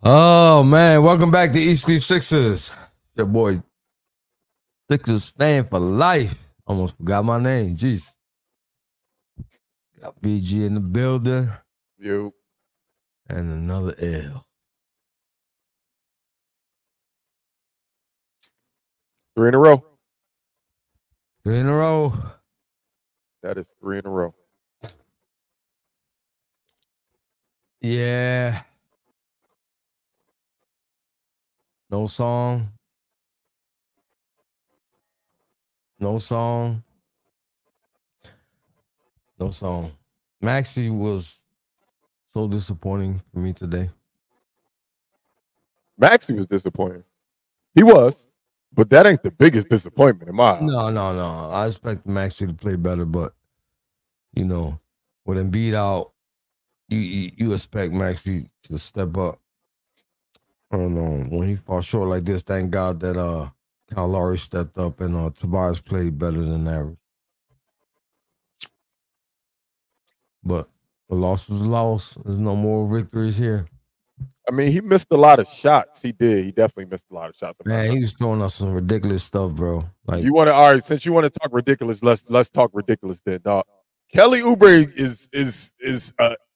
Oh man, welcome back to East Sleep Sixers. Your boy Sixers fan for life. Almost forgot my name. Jeez. Got BG in the building. You. And another L. 3 in a row. 3 in a row. That is 3 in a row. Yeah. No song. No song. No song. Maxey was so disappointing for me today. Maxey was disappointing. He was, but that ain't the biggest disappointment in my eyes. No. I expect Maxey to play better, but you know, with Embiid out, you expect Maxey to step up. I don't know. When he falls short like this, thank God that Kyle Lowry stepped up and Tobias played better than average. But a loss is a loss. There's no more victories here. I mean, he missed a lot of shots. He did. He definitely missed a lot of shots. Man, he was throwing us some ridiculous stuff, bro. Like, you want to? All right, since you want to talk ridiculous, let's talk ridiculous then, dog. Kelly Oubre is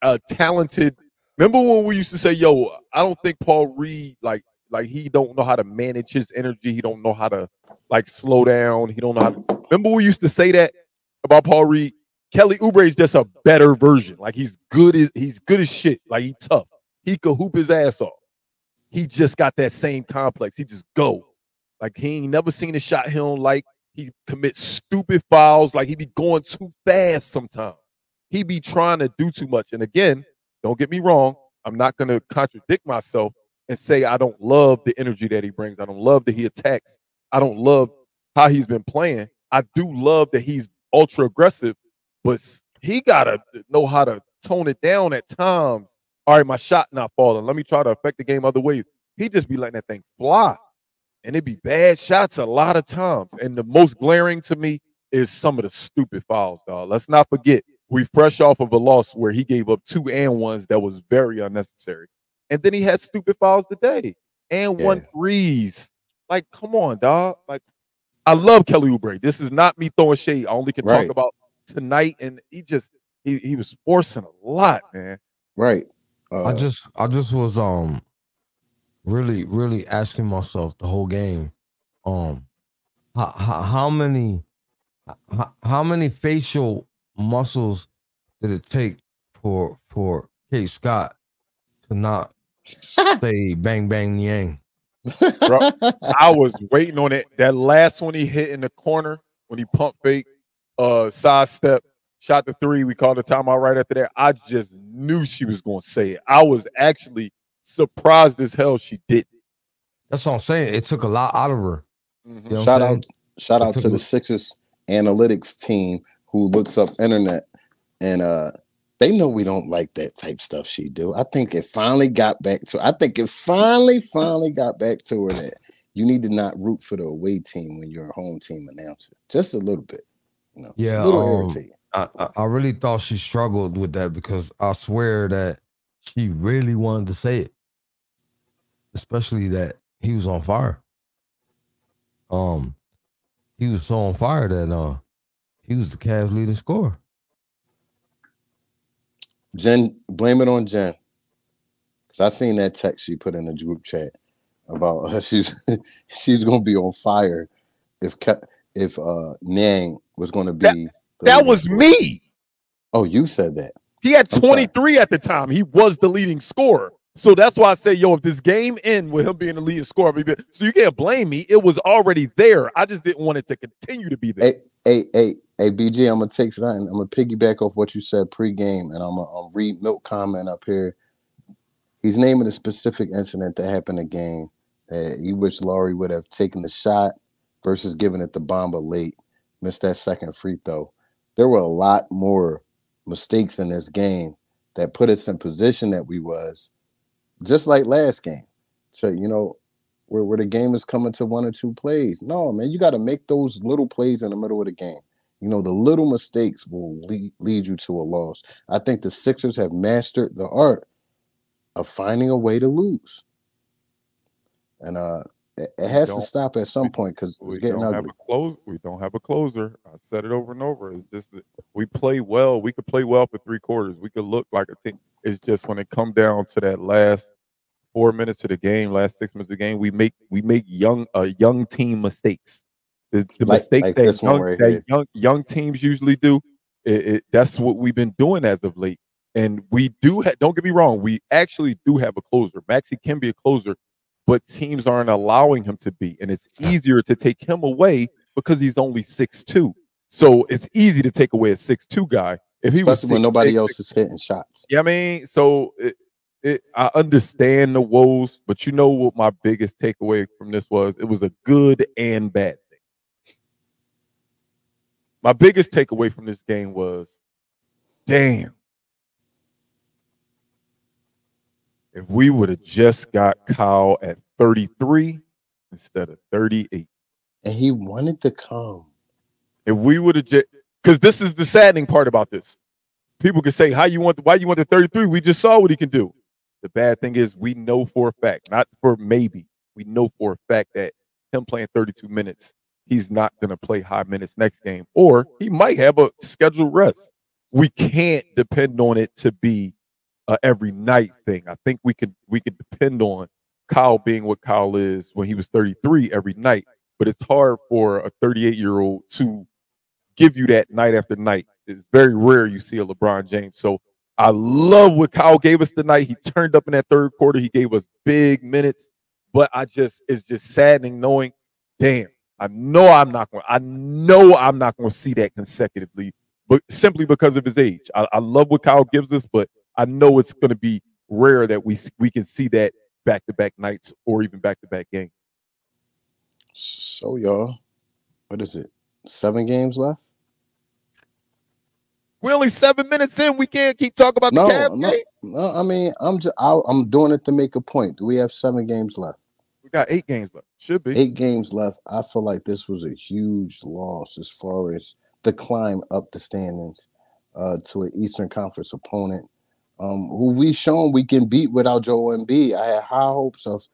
a talented. Remember when we used to say, "Yo, I don't think Paul Reed like he don't know how to manage his energy. He don't know how to slow down. He don't know how to." Remember we used to say that about Paul Reed. Kelly Oubre is just a better version. Like he's good as shit. Like he tough. He could hoop his ass off. He just got that same complex. He just go. Like he ain't never seen a shot he don't like. He commits stupid fouls. Like he be going too fast sometimes. He be trying to do too much. And again, don't get me wrong. I'm not going to contradict myself and say I don't love the energy that he brings. I don't love that he attacks. I don't love how he's been playing. I do love that he's ultra aggressive, but he got to know how to tone it down at times. All right, my shot not falling. Let me try to affect the game other ways. He just be letting that thing fly. And it be bad shots a lot of times. And the most glaring to me is some of the stupid fouls, dog. Let's not forget, we fresh off of a loss where he gave up 2 and 1s that was very unnecessary. And then he had stupid fouls today. And 1 threes. Like, come on, dog. Like, I love Kelly Oubre. This is not me throwing shade. I only can talk about tonight. And he was forcing a lot, man. Right. I just was really asking myself the whole game, how many facial muscles did it take for Kate Scott to not say bang bang yang? Bro, I was waiting on it. That last one he hit in the corner when he pump fake, side step, shot the 3. We called the timeout right after that. I just knew she was going to say it. I was actually surprised as hell she didn't. That's what I'm saying. It took a lot out of her. Mm-hmm. You know shout out to the Sixers analytics team who looks up internet, and they know we don't like that type stuff she do. I think it finally got back to. I think it finally got back to her that you need to not root for the away team when you're a home team announcer. Just a little bit, you know. Yeah, it's a little irritating. I really thought she struggled with that because I swear that she really wanted to say it, especially that he was on fire. He was so on fire that he was the Cavs' leading scorer. Jen, blame it on Jen, because I seen that text she put in the group chat about her. She's gonna be on fire if Niang was gonna be. That was me. Oh, you said that. He had 23 at the time. He was the leading scorer. So that's why I say, yo, if this game end with him being the leading scorer, so you can't blame me. It was already there. I just didn't want it to continue to be there. Hey, BG, I'm gonna take something. I'm gonna piggyback off what you said pregame, and I'm gonna read Milk comment up here. He's naming a specific incident that happened in the game that he wished Laurie would have taken the shot versus giving it to Bamba late, missed that second free throw. There were a lot more mistakes in this game that put us in position that we was, just like last game. So, you know, where the game is coming to 1 or 2 plays. No, man, you got to make those little plays in the middle of the game. You know, the little mistakes will lead you to a loss. I think the Sixers have mastered the art of finding a way to lose. and it We has to don't. stop at some point because it's We getting don't have ugly. a close. We don't have a closer. I said it over and over. It's just that we play well. We could play well for 3 quarters. We could look like a team. It's just when it come down to that last 4 minutes of the game, last 6 minutes of the game, we make young team mistakes. The mistake Like that this one right here. young teams usually do. That's what we've been doing as of late. And we do. Don't get me wrong. We actually do have a closer. Maxey can be a closer, but teams aren't allowing him to be, and it's easier to take him away because he's only 6'2". So it's easy to take away a 6'2" guy if he was Especially when 6'6". nobody else is hitting shots. Yeah, I mean, so I understand the woes, but you know what my biggest takeaway from this was? It was a good and bad thing. My biggest takeaway from this game was, damn, if we would have just got Kyle at 33 instead of 38. And he wanted to come. If we would have just, because this is the saddening part about this. People can say, why you want the 33? We just saw what he can do. The bad thing is we know for a fact, not for maybe, we know for a fact that him playing 32 minutes, he's not going to play high minutes next game, or he might have a scheduled rest. We can't depend on it to be a every night thing. I think we could depend on Kyle being what Kyle is when he was 33 every night, but it's hard for a 38-year-old to give you that night after night. It's very rare you see a LeBron James. So I love what Kyle gave us tonight. He turned up in that third quarter. He gave us big minutes, but it's just saddening knowing, damn, I know I'm not going to see that consecutively, but simply because of his age. I love what Kyle gives us, but I know it's going to be rare that we can see that back-to-back nights or even back-to-back games. So y'all, what is it? 7 games left? We're only 7 minutes in. We can't keep talking about the Cavs game. No, I mean, I'm doing it to make a point. Do we have 7 games left? We got 8 games left. Should be 8 games left. I feel like this was a huge loss as far as the climb up the standings to an Eastern Conference opponent who we shown we can beat without Joel Embiid. I had high hopes of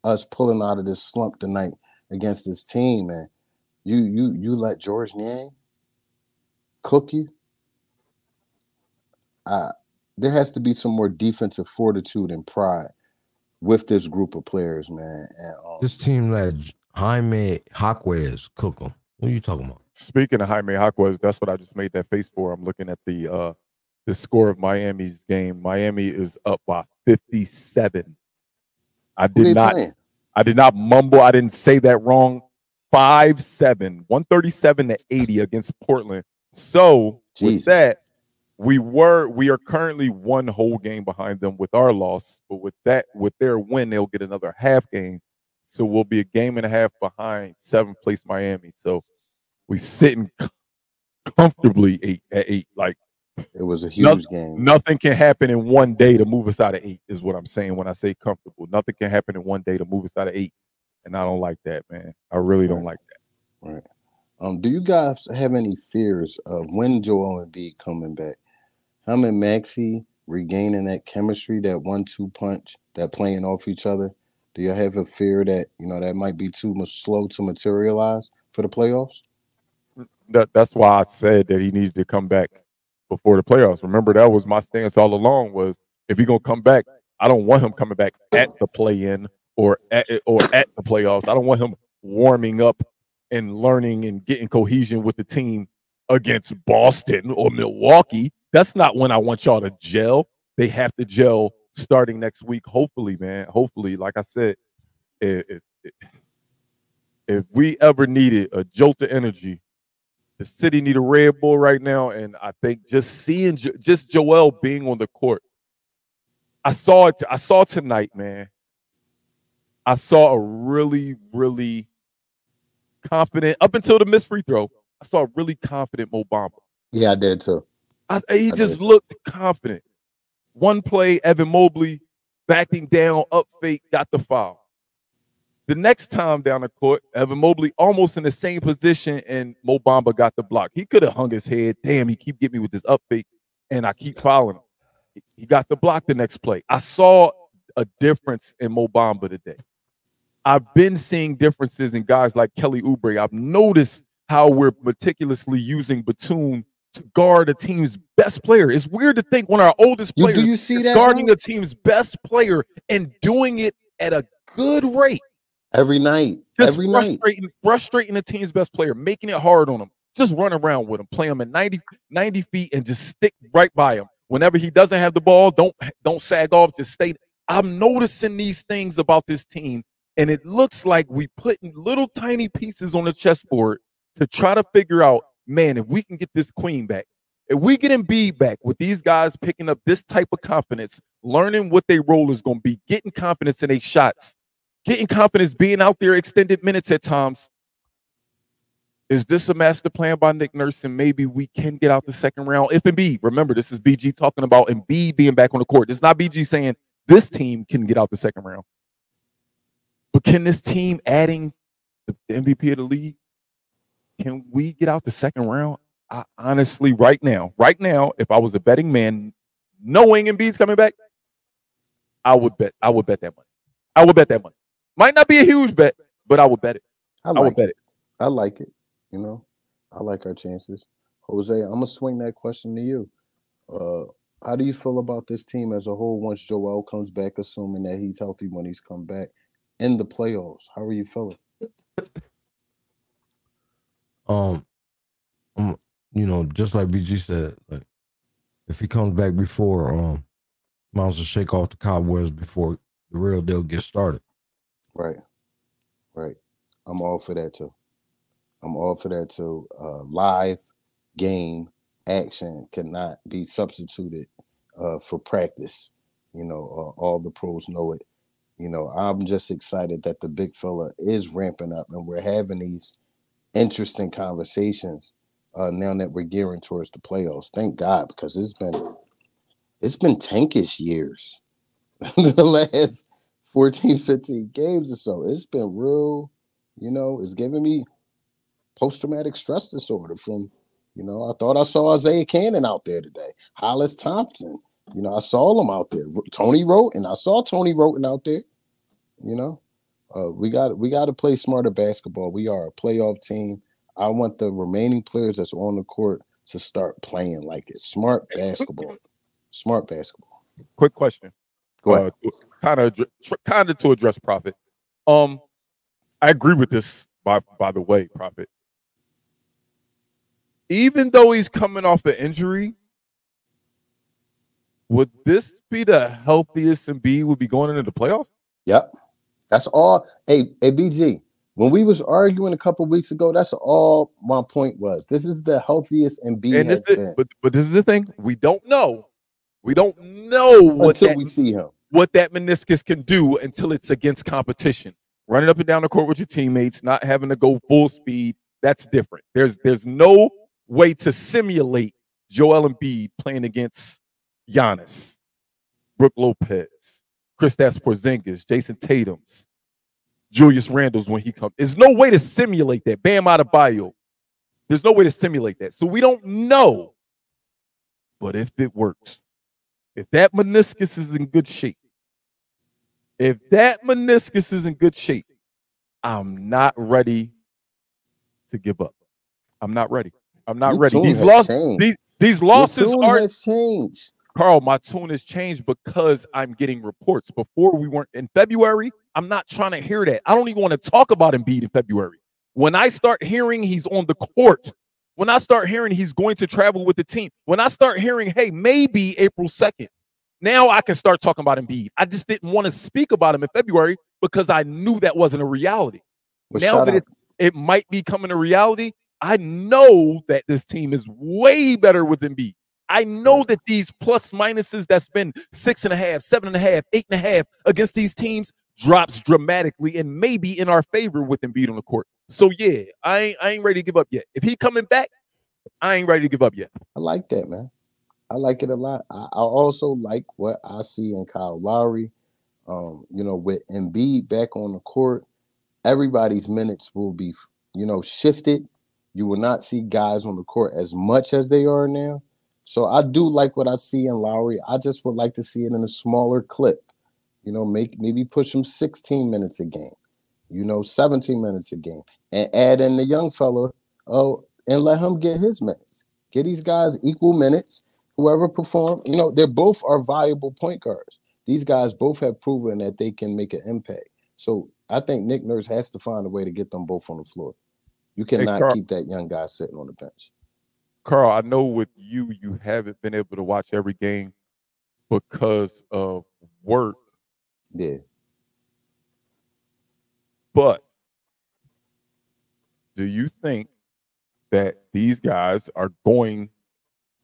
us pulling out of this slump tonight against this team, and you let George Niang cook you. There has to be some more defensive fortitude and pride with this group of players, man. And, this team let Jaime Jaquez cook them. What are you talking about? Speaking of Jaime Jaquez, that's what I just made that face for. I'm looking at the score of Miami's game. Miami is up by 57. I did not mumble. I didn't say that wrong. 5-7, 137-80 against Portland. So with that, we are currently 1 whole game behind them with our loss, but with their win, they'll get another half game. So we'll be a game and a half behind 7th place Miami. So we sitting comfortably at 8. Like, it was a huge game. Nothing can happen in one day to move us out of 8 is what I'm saying when I say comfortable. Nothing can happen in one day to move us out of 8. And I don't like that, man. I really don't like that. Right. Do you guys have any fears of when Joel Embiid coming back? Him and Maxey regaining that chemistry, that 1-2 punch, that playing off each other? Do you have a fear that, that might be too much slow to materialize for the playoffs? That's why I said that he needed to come back before the playoffs. Remember, that was my stance all along, was if he's going to come back, I don't want him coming back at the play-in or at the playoffs. I don't want him warming up and learning and getting cohesion with the team against Boston or Milwaukee. That's not when I want y'all to gel. They have to gel starting next week. Hopefully, man. Hopefully, like I said, if we ever needed a jolt of energy, the city need a Red Bull right now. And I think just seeing just Joel being on the court, I saw tonight, man. I saw a really, really confident, up until the missed free throw, I saw a really confident Mo Bamba. Yeah, I did too. He just looked confident. One play, Evan Mobley backing down, up fake, got the foul. The next time down the court, Evan Mobley almost in the same position, and Mo Bamba got the block. He could have hung his head. Damn, he keep getting me with this up fake, and I keep fouling him. He got the block the next play. I saw a difference in Mo Bamba today. I've been seeing differences in guys like Kelly Oubre. I've noticed how we're meticulously using Batum to guard a team's best player. It's weird to think one of our oldest players do you see is that, guarding bro? a team's best player and doing it at a good rate. Every night. Just Every night. frustrating the team's best player, making it hard on him. Just run around with him, play him at 90 feet and just stick right by him. Whenever he doesn't have the ball, don't sag off, just stay. I'm noticing these things about this team, and it looks like we putting little tiny pieces on the chessboard to try to figure out, man, if we can get this queen back, if we get Embiid back with these guys picking up this type of confidence, learning what their role is going to be, getting confidence in their shots, getting confidence being out there extended minutes at times. Is this a master plan by Nick Nurse? And maybe we can get out the second round. If Embiid, remember, this is BG talking about Embiid being back on the court. It's not BG saying this team can get out the second round. But can this team, adding the MVP of the league, can we get out the second round? I honestly, right now, if I was a betting man, knowing Embiid's coming back, I would bet that money. I would bet that money. Might not be a huge bet, but I would bet it. I would bet it. I like it. You know, I like our chances. Jose, I'm gonna swing that question to you. How do you feel about this team as a whole once Joel comes back, assuming that he's healthy when he's come back in the playoffs? How are you feeling? You know, just like BG said, like if he comes back before Miles will shake off the cobwebs before the real deal gets started. Right. I'm all for that too. Live game action cannot be substituted for practice. You know, all the pros know it. You know, I'm just excited that the big fella is ramping up and we're having these interesting conversations now that we're gearing towards the playoffs. Thank God, because it's been tankish years. The last 14, 15 games or so. It's been real, you know, it's giving me post-traumatic stress disorder from, you know, I thought I saw Isaiah Cannon out there today. Hollis Thompson, you know, I saw them out there. Tony Roten, I saw Tony Roten out there. You know, we got to play smarter basketball. We are a playoff team. I want the remaining players that's on the court to start playing like it. Smart basketball. Smart basketball. Quick question. Go ahead. Kind of to address Prophet. I agree with this, by the way, Prophet. Even though he's coming off an injury, would this be the healthiest Embiid would be going into the playoffs? Yep. That's all. Hey, BG, when we was arguing a couple weeks ago, that's all my point was. This is the healthiest Embiid has been. But this is the thing. We don't know. We don't know until we see him. What that meniscus can do until it's against competition. Running up and down the court with your teammates, not having to go full speed, that's different. There's no way to simulate Joel Embiid playing against Giannis, Brook Lopez, Kristaps Porzingis, Jason Tatum's, Julius Randle's when he comes. There's no way to simulate that. Bam Adebayo. There's no way to simulate that. So we don't know. But if it works, if that meniscus is in good shape, I'm not ready to give up. I'm not ready. These losses are changed. Carl, my tune has changed because I'm getting reports. Before we weren't in February, I'm not trying to hear that. I don't even want to talk about Embiid in February. When I start hearing he's on the court, when I start hearing he's going to travel with the team, when I start hearing, hey, maybe April 2nd, now I can start talking about Embiid. I just didn't want to speak about him in February because I knew that wasn't a reality. Well, now that it might be coming a reality, I know that this team is way better with Embiid. I know that these plus minuses that's been 6.5, 7.5, 8.5 against these teams drops dramatically and maybe in our favor with Embiid on the court. So yeah, I ain't ready to give up yet. If he coming back, I ain't ready to give up yet. I like that, man. I like it a lot. I also like what I see in Kyle Lowry. You know, with Embiid back on the court, everybody's minutes will be, you know, shifted. You will not see guys on the court as much as they are now. So I do like what I see in Lowry. I just would like to see it in a smaller clip. You know, maybe push him 16 minutes a game. 17 minutes a game, and add in the young fella, and let him get his minutes. Get these guys equal minutes. Whoever perform, they both are viable point guards. These guys both have proven that they can make an impact. So I think Nick Nurse has to find a way to get them both on the floor. You cannot keep that young guy sitting on the bench. Carl, I know with you haven't been able to watch every game because of work. Yeah. But do you think that these guys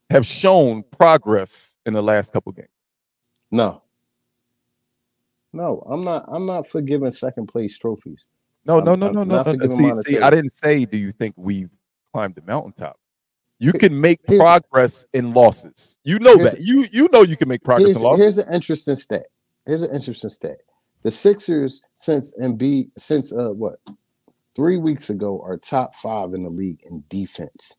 have shown progress in the last couple games? No, I'm not forgiving second place trophies. No. See, I didn't say, do you think we've climbed the mountaintop? You can make progress in losses. You know that. You know you can make progress in losses. Here's an interesting stat. The Sixers since 3 weeks ago are top 5 in the league in defense.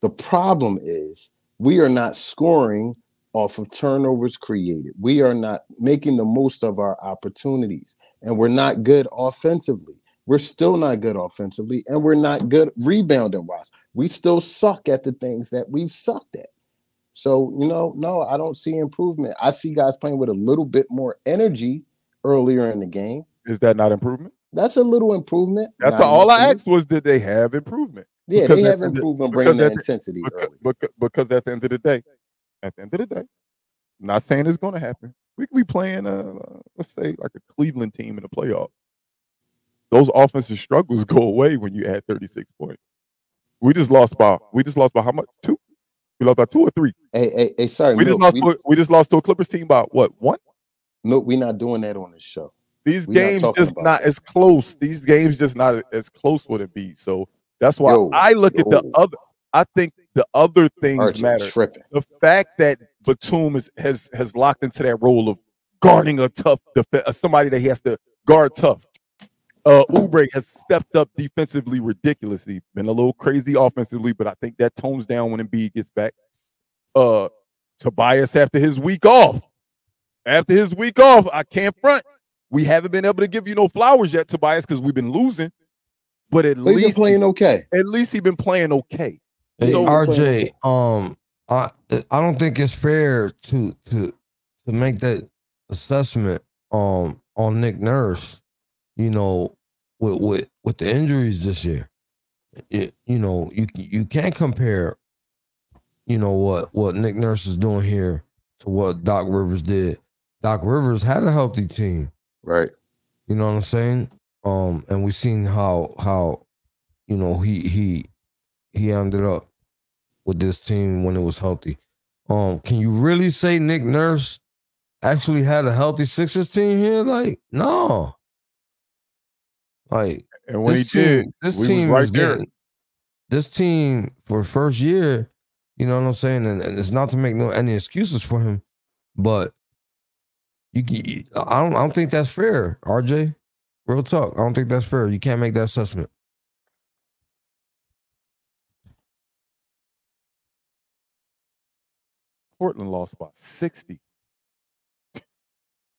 The problem is we are not scoring off of turnovers created. We are not making the most of our opportunities, and we're not good offensively. We're still not good offensively, and we're not good rebounding wise. We still suck at the things that we've sucked at. So, no, I don't see improvement. I see guys playing with a little bit more energy earlier in the game. Is that not improvement? That's a little improvement. That's all I asked was, did they have improvement? Yeah, they have improvement bringing the intensity early. Because at the end of the day, I'm not saying it's going to happen. We could be playing, let's say, like a Cleveland team in the playoffs. Those offensive struggles go away when you add 36 points. We just lost by how much? 2? We lost by 2 or 3. Hey, sorry. We just lost to a Clippers team by what? 1? No, we're not doing that on this show. These games just not as close. These games just not as close would it be. So that's why I look at the other. I think the other things matter. Tripping. The fact that Batum has locked into that role of guarding a tough somebody that he has to guard tough. Oubre has stepped up defensively ridiculously. Been a little crazy offensively, but I think that tones down when Embiid gets back. Tobias after his week off, I can't front. We haven't been able to give you no flowers yet, Tobias, because we've been losing. But at least he's been playing okay. At least he's been playing okay. Hey, so, RJ, I don't think it's fair to make that assessment on Nick Nurse. With the injuries this year, you can't compare, what Nick Nurse is doing here to what Doc Rivers did. Doc Rivers had a healthy team, right? You know what I'm saying? And we've seen how he ended up with this team when it was healthy. Can you really say Nick Nurse actually had a healthy Sixers team here? Like, no. Like, and when this team was right there. This team for first year, you know what I'm saying, and it's not to make any excuses for him, but I don't think that's fair, RJ. Real talk, I don't think that's fair. You can't make that assessment. Portland lost by 60.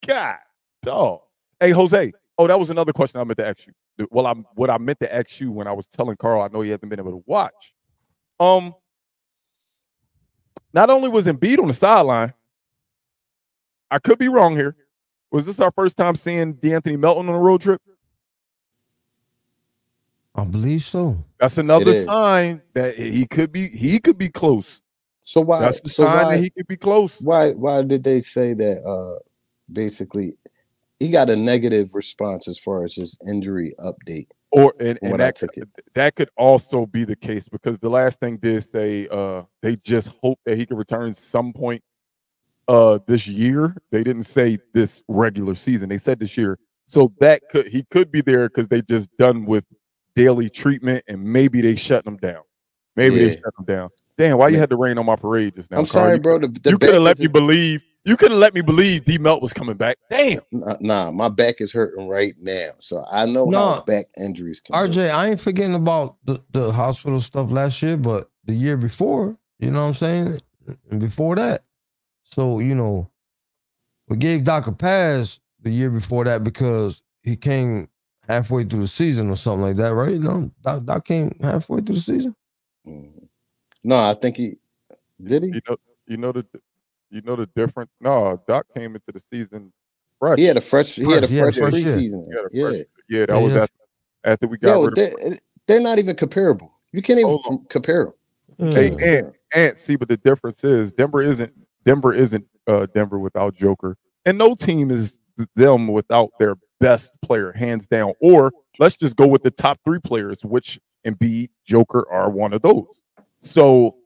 God, dog. Hey, Jose. Oh, that was another question I meant to ask you. Well, what I meant to ask you when I was telling Carl, I know he hasn't been able to watch. Not only was Embiid on the sideline, I could be wrong here. Was this our first time seeing DeAnthony Melton on a road trip? I believe so. That's another sign that he could be close. So why? That's the sign that he could be close. Why did they say that? Basically, he got a negative response as far as his injury update. That could also be the case because the last thing did say they just hope that he can return some point this year. They didn't say this regular season. They said this year. So he could be there because they just done with daily treatment and maybe they shut him down. They shut him down. Damn, why you had to rain on my parade just now? I'm sorry, bro. You could have let me believe. You could have let me believe D Melt was coming back. Damn. Nah, my back is hurting right now. So I know how back injuries can RJ, go. I ain't forgetting about the hospital stuff last year, but the year before, you know what I'm saying? And before that. So, we gave Doc a pass the year before that because he halfway through the season or something like that, right? No, Doc came halfway through the season. No, I think he did. He, you know the difference. No, Doc came into the season fresh. He had a fresh preseason. Yeah, that was after we got rid of. They're not even comparable. You can't even compare them. Hey, and see, but the difference is Denver isn't Denver without Joker, and no team is them without their best player, hands down. Or let's just go with the top 3 players, which Embiid, Joker are one of those. So,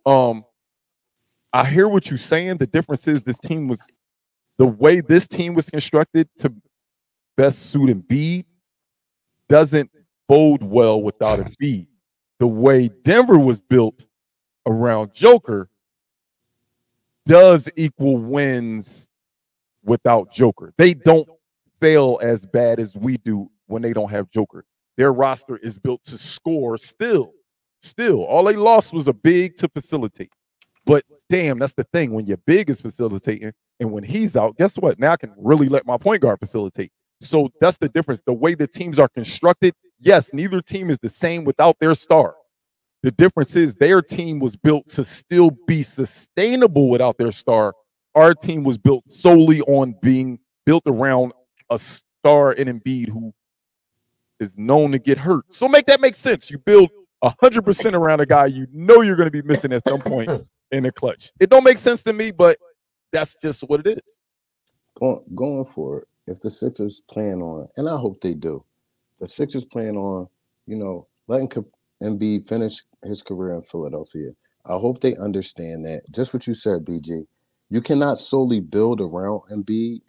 I hear what you're saying. The difference is the way this team was constructed to best suit Embiid doesn't bode well without Embiid. The way Denver was built around Joker does equal wins without Joker. They don't fail as bad as we do when they don't have Joker. Their roster is built to score still. All they lost was a big to facilitate. But damn, that's the thing. When your big is facilitating and when he's out, guess what? Now I can really let my point guard facilitate. So that's the difference. The way the teams are constructed, yes, neither team is the same without their star. The difference is their team was built to still be sustainable without their star. Our team was built solely on being built around a star in Embiid who is known to get hurt. So make that make sense. You build 100% around a guy you know you're going to be missing at some point in the clutch. It don't make sense to me, but that's just what it is. Going for it. If the Sixers plan on, and I hope they do, the Sixers plan on, letting Embiid finish his career in Philadelphia. I hope they understand that. Just what you said, BG. You cannot solely build around Embiid.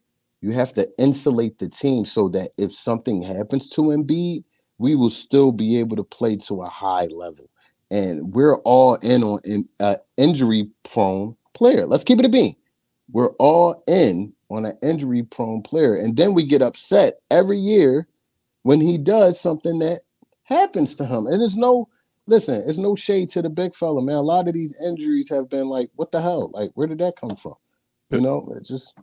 You have to insulate the team so that if something happens to Embiid, we will still be able to play to a high level. And we're all in on an injury-prone player. Let's keep it a bean. We're all in on an injury-prone player. And then we get upset every year when he does something that happens to him. And it's no shade to the big fella, man. A lot of these injuries have been like, what the hell? Like, where did that come from? It's just...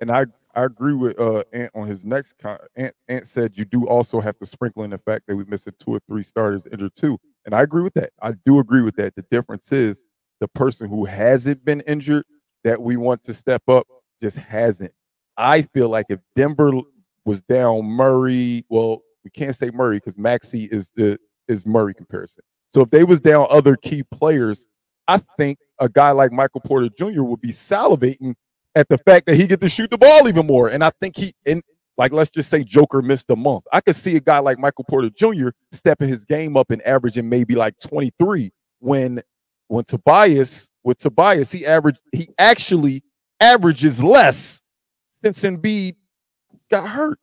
And I agree with Ant on his next Ant said you do also have to sprinkle in the fact that we're missing 2 or 3 starters injured too. And I agree with that. I do agree with that. The difference is the person who hasn't been injured that we want to step up just hasn't. I feel like if Denver was down Murray, well, we can't say Murray because Maxey is Murray comparison. So if they was down other key players, I think a guy like Michael Porter Jr. would be salivating at the fact that he get to shoot the ball even more. And I think let's just say Joker missed a month. I could see a guy like Michael Porter Jr. stepping his game up and averaging maybe like 23 when Tobias he actually averages less since Embiid got hurt.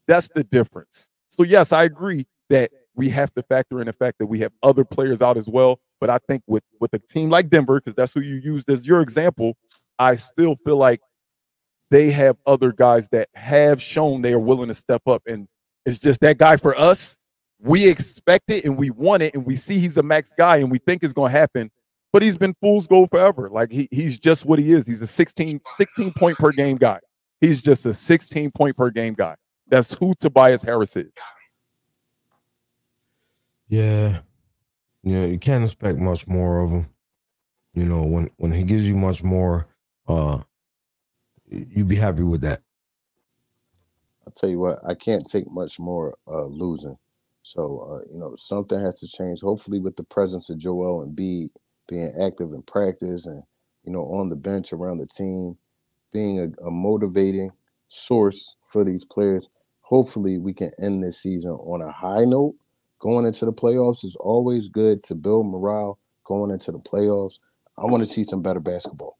That's the difference. So yes, I agree that we have to factor in the fact that we have other players out as well. But I think with a team like Denver, because that's who you used as your example, I still feel like they have other guys that have shown they are willing to step up. And it's just that guy for us. We expect it and we want it and we see he's a max guy and we think it's going to happen. But he's been fool's gold forever. Like he's just what he is. He's a 16 point per game guy. He's just a 16 point per game guy. That's who Tobias Harris is. Yeah. You can't expect much more of him. When he gives you much more, you'd be happy with that. I'll tell you what, I can't take much more losing. So, something has to change. Hopefully with the presence of Joel Embiid being active in practice and, on the bench around the team, being a motivating source for these players. Hopefully we can end this season on a high note. Going into the playoffs is always good to build morale going into the playoffs. I want to see some better basketball.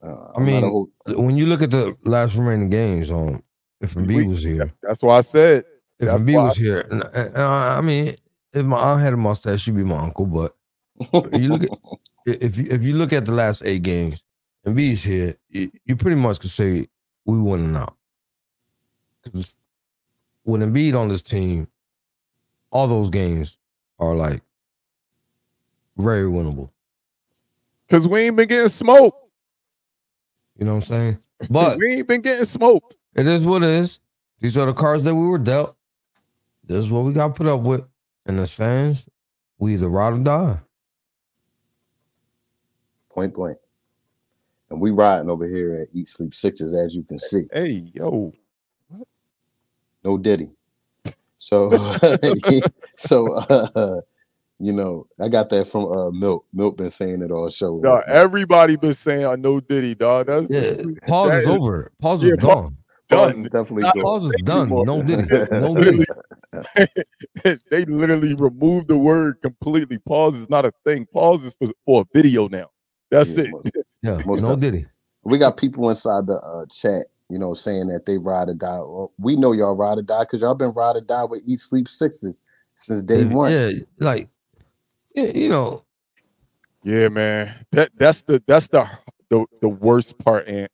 When you look at the last remaining games, if Embiid was here. That's why I said. If Embiid was here, if I had a mustache, she'd be my uncle. But you look at if you look at the last 8 games, Embiid's here, you pretty much could say we winning out. Because with Embiid on this team, all those games are like very winnable. Because we ain't been getting smoked. You know what I'm saying? But we ain't been getting smoked. It is what it is. These are the cards that we were dealt. this is what we got to put up with. And as fans, we either ride or die. Point blank. And we riding over here at Eat Sleep Sixes, as you can see. Hey, yo. No Diddy. So, you know, I got that from Milk. Milk been saying it all show. Dog, everybody been saying I know Diddy, dog. That's Pause is over. Pause is gone. Pause is definitely gone. Pause is done. No Diddy. No Diddy. They literally removed the word completely. Pause is not a thing. Pause is for a video now. That's it. Yeah, no Diddy. We got people inside the chat, you know, saying that they ride or die. Well, we know y'all ride or die because y'all been ride or die with Eat Sleep Sixes since day one. Yeah, like, you know. Yeah, man. That's the worst part, and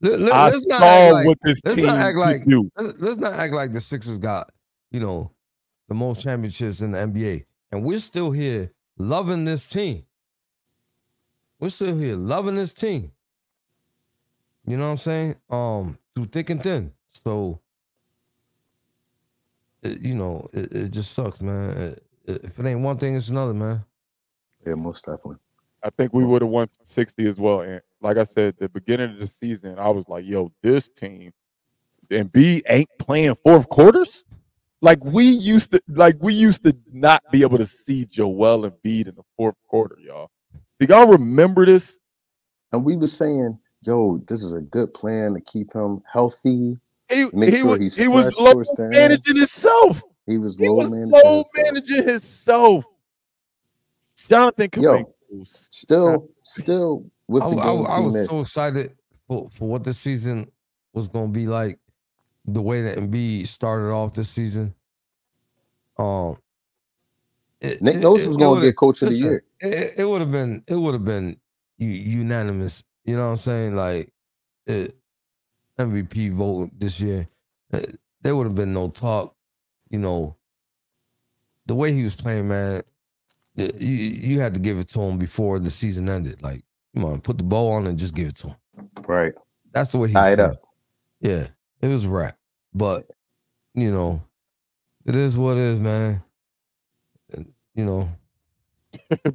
let's not saw like, what this team could do. Let's not act like the Sixers got, you know, the most championships in the NBA, and we're still here loving this team. We're still here loving this team. You know what I'm saying? Through thick and thin. So, it just sucks, man. If it ain't one thing, it's another, man. Yeah, most definitely. I think we would have won 60 as well. And like I said, the beginning of the season, I was like, yo, this team, Embiid ain't playing fourth quarters. Like we used to not be able to see Joel Embiid in the fourth quarter, y'all. Do y'all remember this? And we were saying, yo, this is a good plan to keep him healthy. He was low managing himself. He was low managing himself. Jonathan Kuminga. Still with the game I was so excited for what this season was going to be like. The way that Embiid started off this season. Nick Nurse was going to get coach of the year. It would have been unanimous. You know what I'm saying? Like MVP vote this year. There would have been no talk. You know, the way he was playing, man. You had to give it to him before the season ended. Like, come on, put the bow on and just give it to him. Right. That's the way he tied up. Yeah, it was a wrap. But, you know, it is what it is, man. And, you know,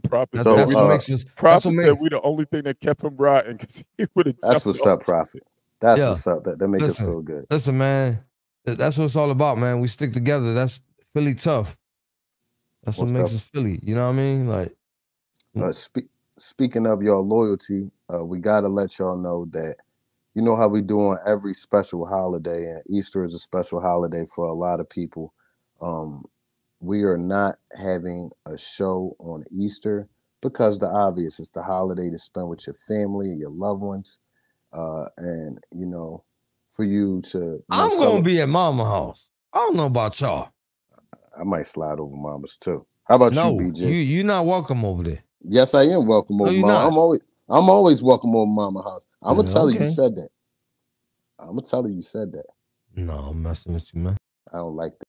Prophet that's what makes us. Prophet said we the only thing that kept him riding because he would have. That's what's up, Prophet. That's what's up. That makes us feel good. Listen, man, that's what it's all about, man. We stick together. That's Philly tough. That's what makes us Philly. You know what I mean? Like, speaking of your loyalty, we gotta let y'all know that you know how we do on every special holiday, and Easter is a special holiday for a lot of people. We are not having a show on Easter because the obvious, it's the holiday to spend with your family and your loved ones, and you know, for you to. I'm gonna be at Mama's house. I don't know about y'all. I might slide over Mama's too. How about you, BJ? You're not welcome over there. Yes, I am welcome over Mama. I'm always welcome over Mama's house. I'm gonna tell you said that. I'm gonna tell you said that. No, I'm messing with you, man. I don't like that.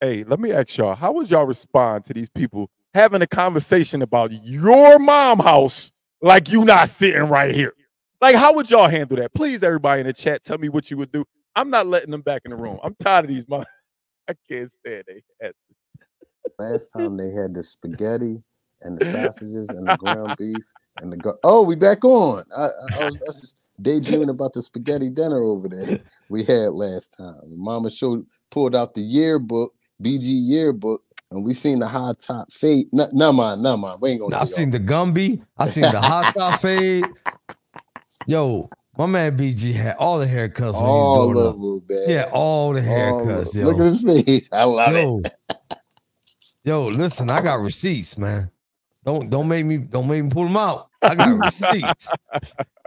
Hey, let me ask y'all, how would y'all respond to these people having a conversation about your mom's house like you not sitting right here? Like, how would y'all handle that? Please, everybody in the chat, tell me what you would do. I'm not letting them back in the room. I'm tired of these moms. I can't stand it. Last time they had the spaghetti and the sausages and the ground beef and the we back on. I was just daydreaming about the spaghetti dinner over there we had last time. Mama pulled out the yearbook, BG yearbook, and we seen the high top fade. No, man. We ain't gonna. I seen the Gumby. I seen the hot top fade. Yo, my man BG had all the haircuts. All of them, man. Yeah, all the haircuts. Yo. Look at his face. I love it. Yo, listen, I got receipts, man. Don't make me pull them out. I got receipts.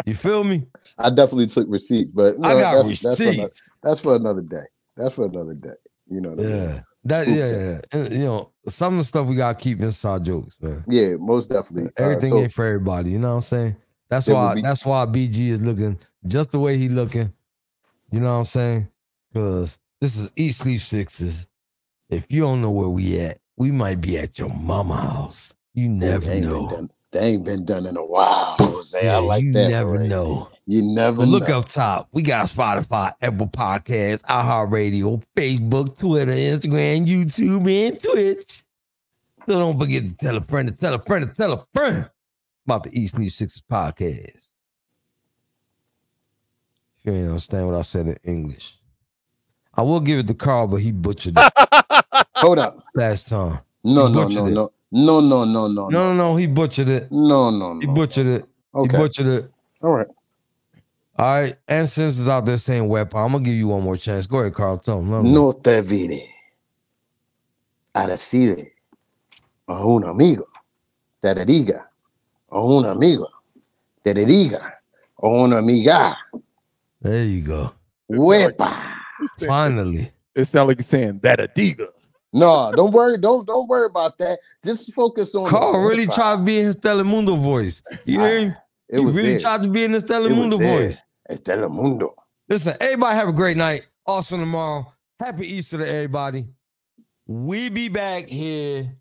You feel me? I definitely took receipts, but I got receipts. That's for another day. You know what I mean? Yeah. And, you know, some of the stuff we gotta keep inside jokes, man. Yeah, most definitely. Everything ain't for everybody. You know what I'm saying? That's why BG is looking just the way he looking. You know what I'm saying? Because this is Eat Sleep Sixes. If you don't know where we at, we might be at your mama's house. You never know. They ain't been done in a while, Jose. I like you that. You never know. You never So look know. up top. We got Spotify, Apple Podcasts, iHeartRadio, Facebook, Twitter, Instagram, YouTube, and Twitch. So don't forget to tell a friend to tell a friend to tell a friend about the East New Sixes podcast. If you ain't understand what I said in English. I will give it to Carl, but he butchered it Hold up. last time. No, He no, butchered no, it. no. No, no, no, no, No, he butchered it. No, no, He no. butchered it. Okay. He butchered it. All right. All right. And since is out there saying weapon, I'm going to give you one more chance. Go ahead, Carl. Tell him. No te vire a decir a un amigo que te diga, o un amigo que te diga, o una amiga. There you go. Wepa. Finally. It sounds like you're saying that Adiga. No, don't worry. Don't worry about that. Just focus on. Carl the really hip-hop. tried to be in his Telemundo voice. You hear him? It He was really there. tried to be in his It was Telemundo there. voice. Es Telemundo. Listen, everybody have a great night. Awesome tomorrow. Happy Easter to everybody. We be back here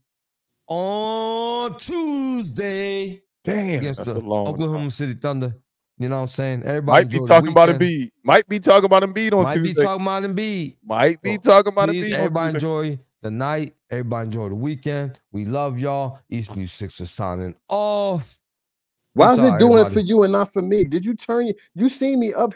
on Tuesday Damn, against that's the a long Oklahoma time. City Thunder. You know what I'm saying? Everybody Might be enjoy the talking about weekend. Embiid. Might be talking about Embiid on Might be Tuesday. talking about Embiid. Might be So, talking about Please, Embiid on everybody Tuesday. enjoy the night. Everybody enjoy the weekend. We love y'all. East New Sixers signing off. Why is Peace it out, doing it everybody. for you and not for me? Did you turn? You see me up